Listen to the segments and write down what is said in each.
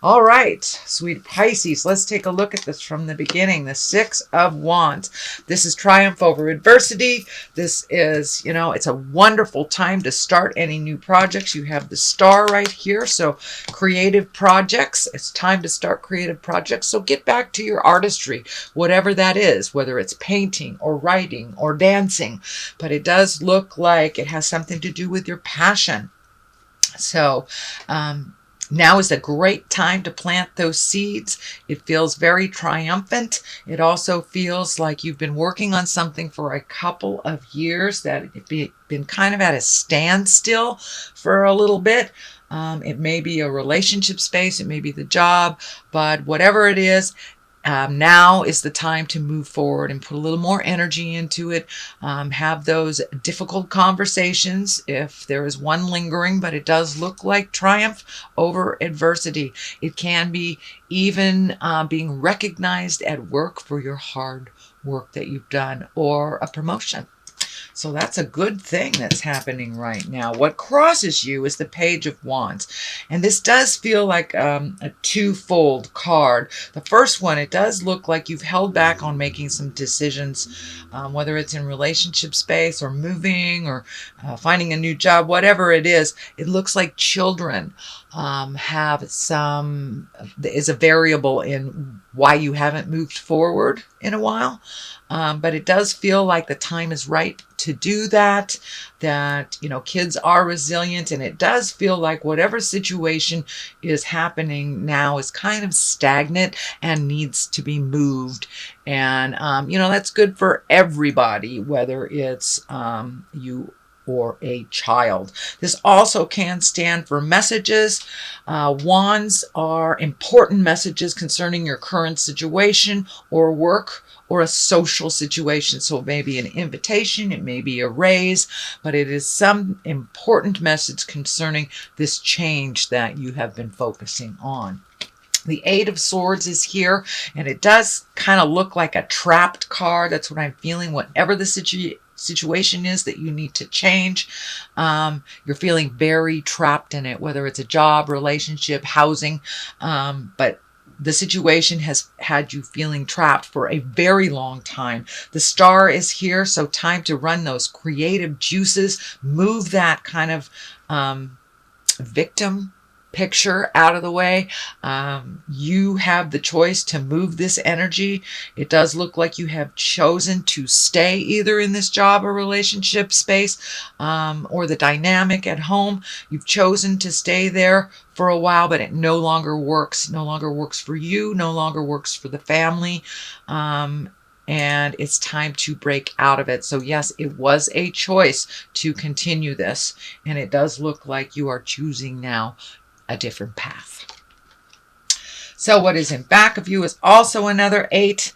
All right, sweet Pisces, let's take a look at this from the beginning. The Six of Wands. This is triumph over adversity. This is, it's a wonderful time to start any new projects. You have the star right here, so creative projects. It's time to start creative projects. So get back to your artistry, whatever that is, whether it's painting or writing or dancing. But it does look like it has something to do with your passion. So, now is a great time to plant those seeds. It feels very triumphant. It also feels like you've been working on something for a couple of years, that it's been kind of at a standstill for a little bit. It may be a relationship space, it may be the job, but whatever it is, now is the time to move forward and put a little more energy into it. Have those difficult conversations if there is one lingering, but it does look like triumph over adversity. It can be even being recognized at work for your hard work that you've done, or a promotion. So that's a good thing that's happening right now. What crosses you is the Page of Wands. And this does feel like a twofold card. The first one, it does look like you've held back on making some decisions, whether it's in relationship space or moving or finding a new job, whatever it is. It looks like children is a variable in why you haven't moved forward in a while. But it does feel like the time is right to do that, kids are resilient, and it does feel like whatever situation is happening now is kind of stagnant and needs to be moved. And, that's good for everybody, whether it's you or a child. This also can stand for messages. Wands are important messages concerning your current situation or work or a social situation. So it may be an invitation, it may be a raise, but it is some important message concerning this change that you have been focusing on. The Eight of Swords is here, and it does kind of look like a trapped card. That's what I'm feeling. Whatever the situation is that you need to change, you're feeling very trapped in it, whether it's a job, relationship, housing, but the situation has had you feeling trapped for a very long time. The star is here, so time to run those creative juices, move that kind of victim picture out of the way. You have the choice to move this energy. It does look like you have chosen to stay either in this job or relationship space, or the dynamic at home. You've chosen to stay there for a while, but it no longer works. No longer works for you, no longer works for the family. And it's time to break out of it. So yes, it was a choice to continue this, and it does look like you are choosing now a different path. So what is in back of you is also another 8.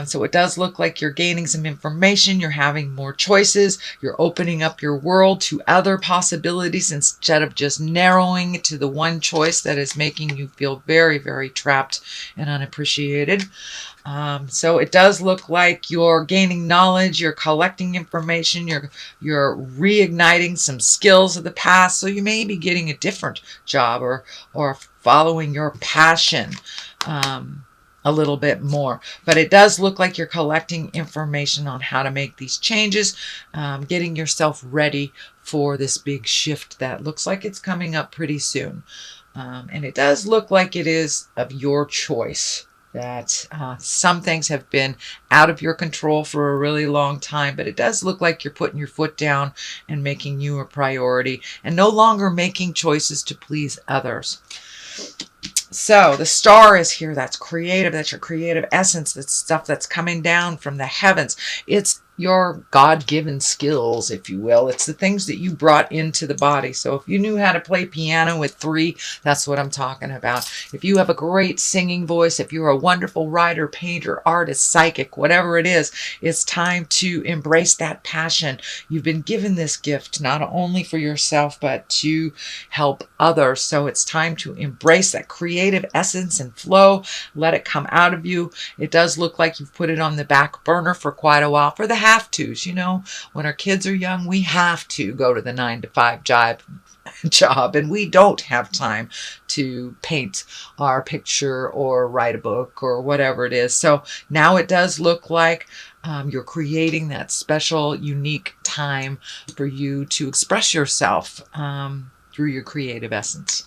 So it does look like you're gaining some information. You're having more choices. You're opening up your world to other possibilities instead of just narrowing it to the one choice that is making you feel very, very trapped and unappreciated. So it does look like you're gaining knowledge, you're collecting information, you're reigniting some skills of the past. So you may be getting a different job or following your passion a little bit more. But it does look like you're collecting information on how to make these changes, getting yourself ready for this big shift that looks like it's coming up pretty soon. And it does look like it is of your choice. That some things have been out of your control for a really long time, but it does look like you're putting your foot down and making you a priority and no longer making choices to please others. So the star is here. That's creative. That's your creative essence. That's stuff that's coming down from the heavens. It's your God-given skills, if you will. It's the things that you brought into the body. So if you knew how to play piano at 3, that's what I'm talking about. If you have a great singing voice, if you're a wonderful writer, painter, artist, psychic, whatever it is, it's time to embrace that passion. You've been given this gift not only for yourself, but to help others. So it's time to embrace that creative essence and flow. Let it come out of you. It does look like you've put it on the back burner for quite a while for the have-tos. When our kids are young, we have to go to the 9-to-5 job job, and we don't have time to paint our picture or write a book or whatever it is. So now it does look like you're creating that special, unique time for you to express yourself through your creative essence.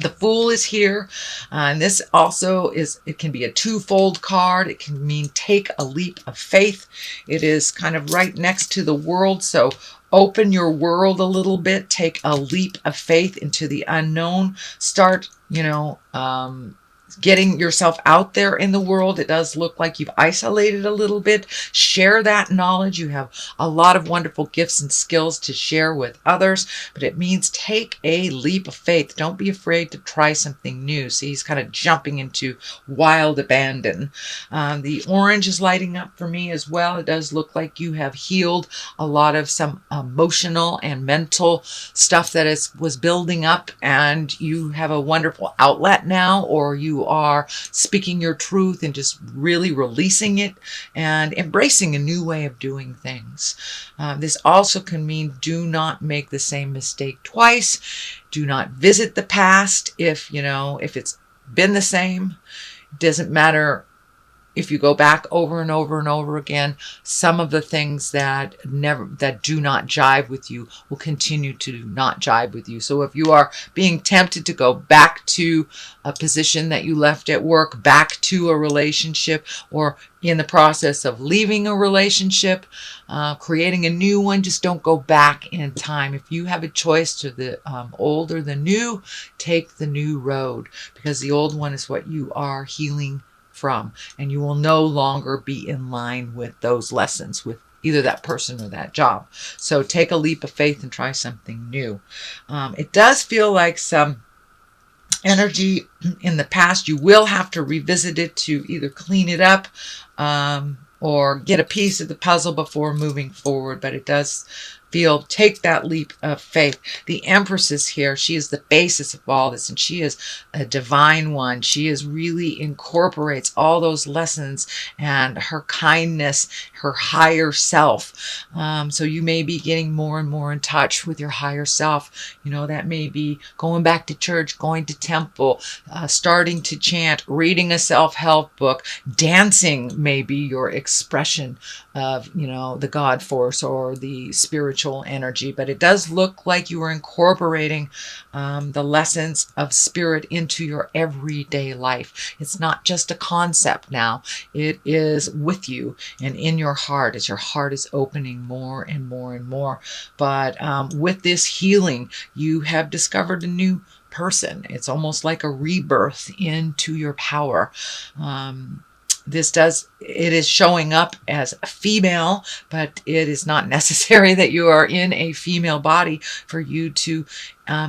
The Fool is here, and this also it can be a twofold card. It can mean take a leap of faith. It is kind of right next to the World, so open your world a little bit. Take a leap of faith into the unknown. Start, getting yourself out there in the world. It does look like you've isolated a little bit. Share that knowledge. You have a lot of wonderful gifts and skills to share with others, but it means take a leap of faith. Don't be afraid to try something new. See, he's kind of jumping into wild abandon. The orange is lighting up for me as well. It does look like you have healed a lot of some emotional and mental stuff that was building up, and you have a wonderful outlet now, or you are speaking your truth and just really releasing it and embracing a new way of doing things. This also can mean do not make the same mistake twice. Do not visit the past if it's been the same. It doesn't matter if you go back over and over and over again. Some of the things that do not jive with you will continue to not jive with you. So if you are being tempted to go back to a position that you left at work, back to a relationship, or in the process of leaving a relationship, creating a new one, just don't go back in time. If you have a choice to the old or the new, take the new road, because the old one is what you are healing from, and you will no longer be in line with those lessons with either that person or that job. So take a leap of faith and try something new. It does feel like some energy in the past. You will have to revisit it to either clean it up or get a piece of the puzzle before moving forward, but it does feel take that leap of faith. The Empress is here. She is the basis of all this, and she is a divine one. She really incorporates all those lessons and her kindness, her higher self. So you may be getting more and more in touch with your higher self. That may be going back to church, going to temple, starting to chant, reading a self-help book, dancing may be your expression of, the God force or the spiritual energy. But it does look like you are incorporating the lessons of spirit into your everyday life. It's not just a concept now. It is with you and in your heart as your heart is opening more and more and more. But with this healing, you have discovered a new person. It's almost like a rebirth into your power. It is showing up as a female, but it is not necessary that you are in a female body for you to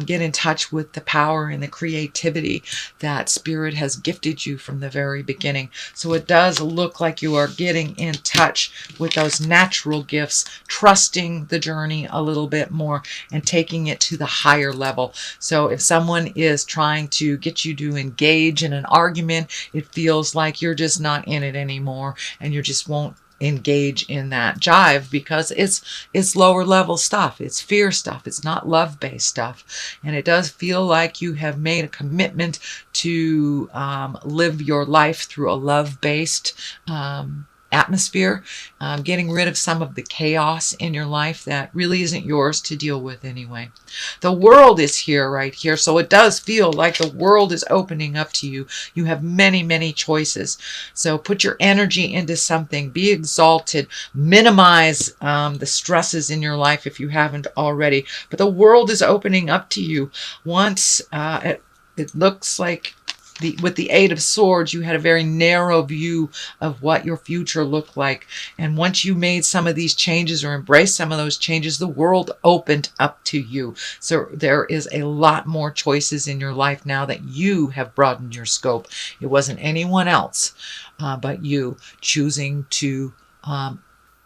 get in touch with the power and the creativity that spirit has gifted you from the very beginning. So it does look like you are getting in touch with those natural gifts, trusting the journey a little bit more and taking it to the higher level. So if someone is trying to get you to engage in an argument, it feels like you're just not in it anymore, and you just won't engage in that jive because it's lower level stuff. It's fear stuff. It's not love-based stuff. And it does feel like you have made a commitment to live your life through a love-based atmosphere, getting rid of some of the chaos in your life that really isn't yours to deal with anyway. The World is here, right here. So it does feel like the world is opening up to you. You have many, many choices. So put your energy into something. Be exalted. Minimize the stresses in your life if you haven't already. But the world is opening up to you. Once it looks like with the Eight of Swords, you had a very narrow view of what your future looked like. And once you made some of these changes or embraced some of those changes, the world opened up to you. So there is a lot more choices in your life now that you have broadened your scope. It wasn't anyone else but you choosing to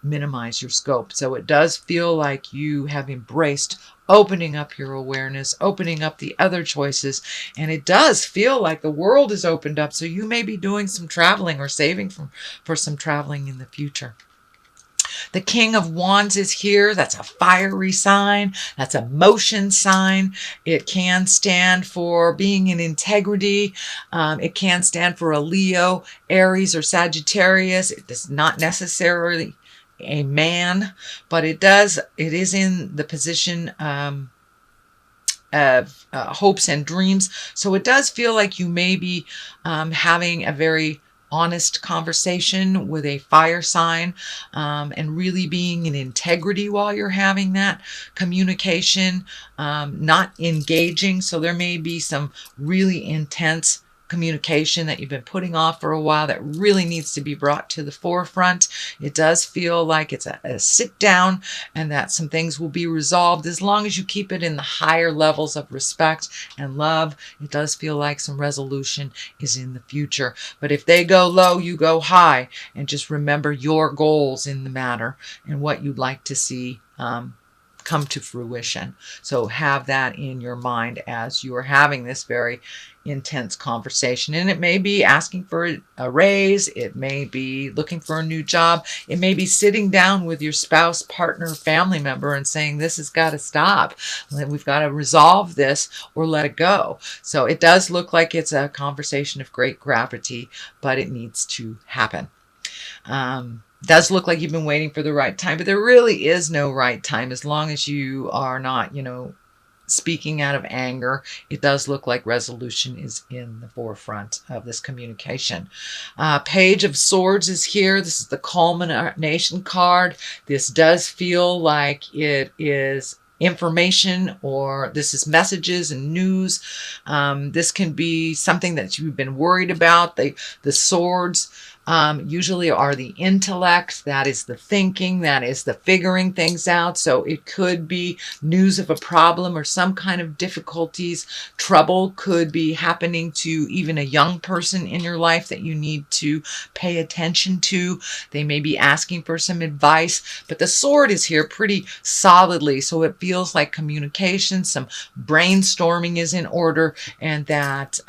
minimize your scope. So it does feel like you have embraced opening up your awareness, opening up the other choices. And it does feel like the world is opened up. So you may be doing some traveling or saving for some traveling in the future. The King of Wands is here. That's a fiery sign. That's a motion sign. It can stand for being in integrity. It can stand for a Leo, Aries, or Sagittarius. It is not necessarily a man, but it is in the position of hopes and dreams. So it does feel like you may be having a very honest conversation with a fire sign, and really being in integrity while you're having that communication, not engaging. So there may be some really intense communication that you've been putting off for a while that really needs to be brought to the forefront. It does feel like it's a sit down, and that some things will be resolved as long as you keep it in the higher levels of respect and love. It does feel like some resolution is in the future. But if they go low, you go high, and just remember your goals in the matter and what you'd like to see come to fruition. So have that in your mind as you are having this very intense conversation. And it may be asking for a raise. It may be looking for a new job. It may be sitting down with your spouse, partner, family member and saying, this has got to stop. We've got to resolve this or let it go. So it does look like it's a conversation of great gravity, but it needs to happen. Does look like you've been waiting for the right time, but there really is no right time as long as you are not, speaking out of anger. It does look like resolution is in the forefront of this communication. Page of Swords is here. This is the culmination card. This does feel like it is information, or this is messages and news. This can be something that you've been worried about. The swords usually are the intellect, that is the thinking, that is the figuring things out. So it could be news of a problem or some kind of difficulties. Trouble could be happening to even a young person in your life that you need to pay attention to. They may be asking for some advice, but the sword is here pretty solidly. So it feels like communication, some brainstorming is in order, and that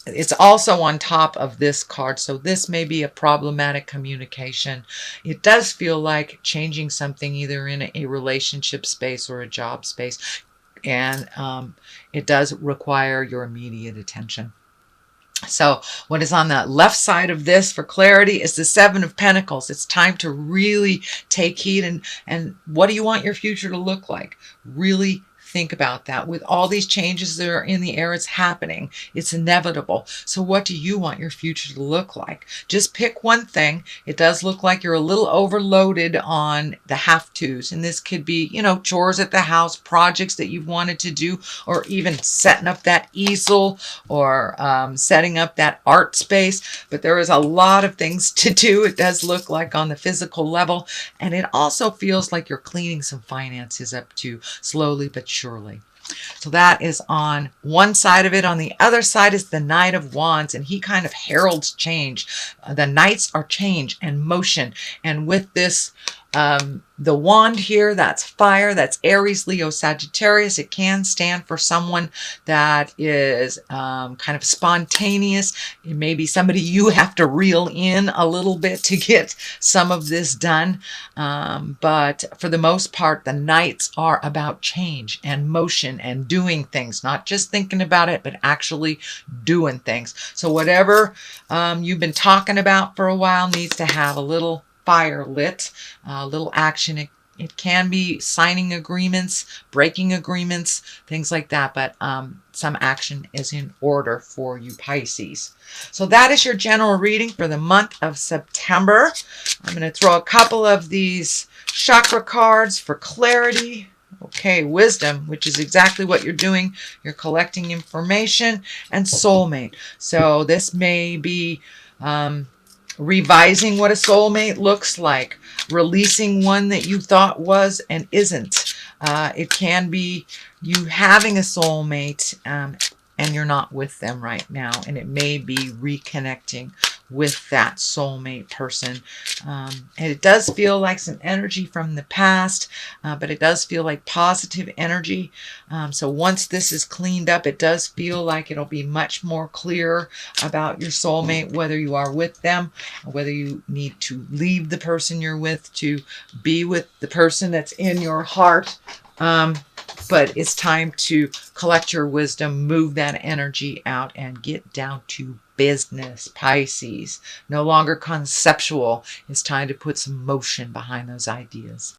it's also on top of this card. So this may be a problematic communication. It does feel like changing something either in a relationship space or a job space. And it does require your immediate attention. So what is on the left side of this for clarity is the Seven of Pentacles. It's time to really take heed. And what do you want your future to look like? Really think about that. With all these changes that are in the air, it's happening. It's inevitable. So what do you want your future to look like? Just pick one thing. It does look like you're a little overloaded on the have-tos. And this could be, chores at the house, projects that you've wanted to do, or even setting up that easel, or setting up that art space. But there is a lot of things to do. It does look like on the physical level. And it also feels like you're cleaning some finances up too, slowly but surely. So that is on one side of it. On the other side is the Knight of Wands, and he kind of heralds change. The Knights are change and motion. And with this, the wand here, that's fire, that's Aries, Leo, Sagittarius. It can stand for someone that is kind of spontaneous. It may be somebody you have to reel in a little bit to get some of this done. But for the most part, the Knights are about change and motion and doing things, not just thinking about it, but actually doing things. So whatever you've been talking about for a while needs to have a little fire lit, a little action. It can be signing agreements, breaking agreements, things like that, but some action is in order for you Pisces. So that is your general reading for the month of September. I'm going to throw a couple of these chakra cards for clarity. Okay, wisdom, which is exactly what you're doing. You're collecting information, and soulmate. So this may be revising what a soulmate looks like, releasing one that you thought was and isn't. It can be you having a soulmate and you're not with them right now, and it may be reconnecting with that soulmate person. And it does feel like some energy from the past, but it does feel like positive energy. So once this is cleaned up, it does feel like it'll be much more clear about your soulmate, whether you are with them or whether you need to leave the person you're with to be with the person that's in your heart. But it's time to collect your wisdom, move that energy out, and get down to business, Pisces. No longer conceptual. It's time to put some motion behind those ideas.